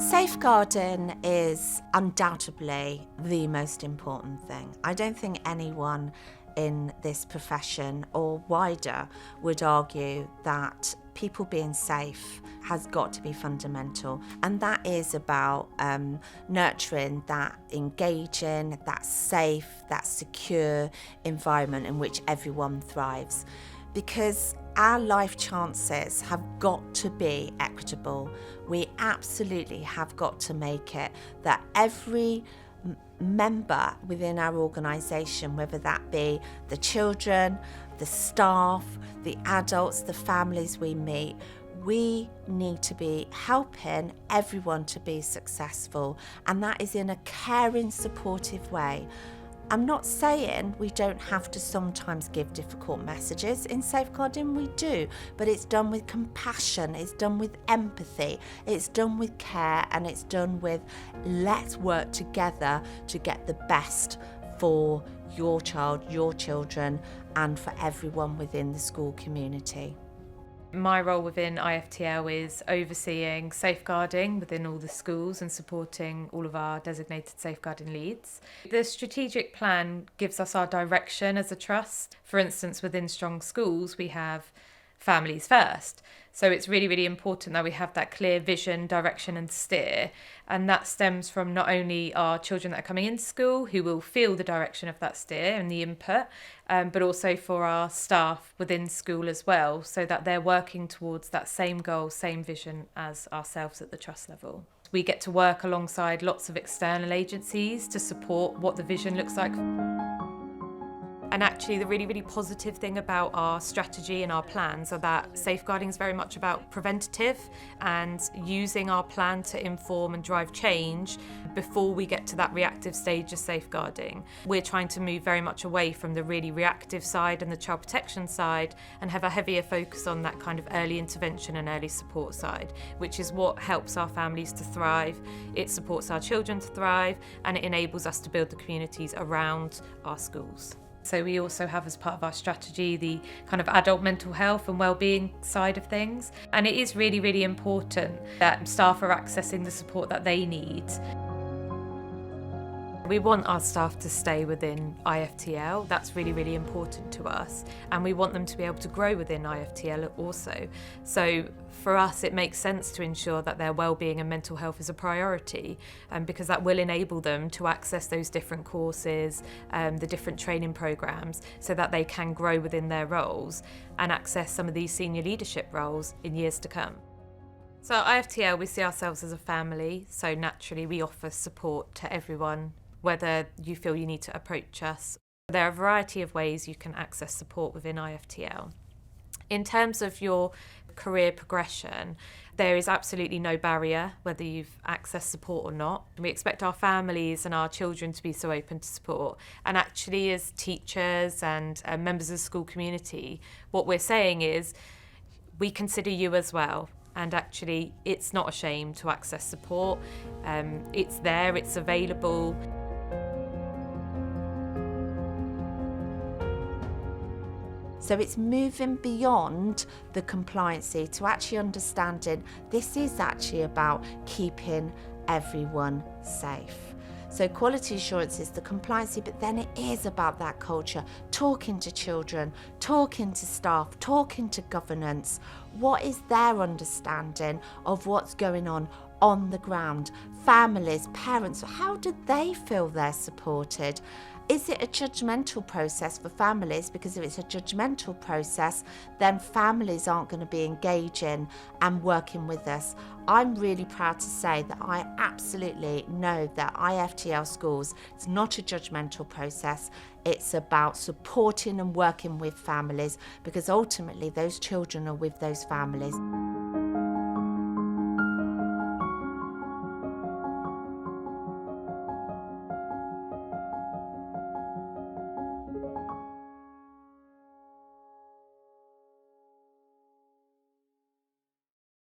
Safeguarding is undoubtedly the most important thing. I don't think anyone in this profession or wider would argue that people being safe has got to be fundamental, and that is about nurturing that engaging, that safe, that secure environment in which everyone thrives, because our life chances have got to be equitable. We absolutely have got to make it that every member within our organisation, whether that be the children, the staff, the adults, the families we meet, we need to be helping everyone to be successful, and that is in a caring, supportive way. I'm not saying we don't have to sometimes give difficult messages. In safeguarding we do, but it's done with compassion, it's done with empathy, it's done with care, and it's done with let's work together to get the best for your child, your children, and for everyone within the school community. My role within IFTL is overseeing safeguarding within all the schools and supporting all of our designated safeguarding leads. The strategic plan gives us our direction as a trust. For instance, within Strong Schools, we have families first. So it's really, really important that we have that clear vision, direction and steer. And that stems from not only our children that are coming into school, who will feel the direction of that steer and the input, but also for our staff within school as well, so that they're working towards that same goal, same vision as ourselves at the trust level. We get to work alongside lots of external agencies to support what the vision looks like. And actually the really, really positive thing about our strategy and our plans are that safeguarding is very much about preventative and using our plan to inform and drive change before we get to that reactive stage of safeguarding. We're trying to move very much away from the really reactive side and the child protection side and have a heavier focus on that kind of early intervention and early support side, which is what helps our families to thrive, it supports our children to thrive, and it enables us to build the communities around our schools. So we also have as part of our strategy the kind of adult mental health and wellbeing side of things. And it is really, really important that staff are accessing the support that they need. We want our staff to stay within IFTL. That's really, really important to us. And we want them to be able to grow within IFTL also. So for us, it makes sense to ensure that their wellbeing and mental health is a priority, because that will enable them to access those different courses, the different training programs, so that they can grow within their roles and access some of these senior leadership roles in years to come. So at IFTL, we see ourselves as a family. So naturally, we offer support to everyone, whether you feel you need to approach us. There are a variety of ways you can access support within IFTL. In terms of your career progression, there is absolutely no barrier whether you've accessed support or not. We expect our families and our children to be so open to support. And actually, as teachers and members of the school community, what we're saying is we consider you as well. And actually, it's not a shame to access support. It's there, it's available. So it's moving beyond the compliancy to actually understanding this is actually about keeping everyone safe. So quality assurance is the compliancy, but then it is about that culture, talking to children, talking to staff, talking to governance. What is their understanding of what's going on the ground? Families, parents, how do they feel they're supported? Is it a judgmental process for families? Because if it's a judgmental process, then families aren't going to be engaging and working with us. I'm really proud to say that I absolutely know that IFTL Schools, it's not a judgmental process. It's about supporting and working with families, because ultimately those children are with those families.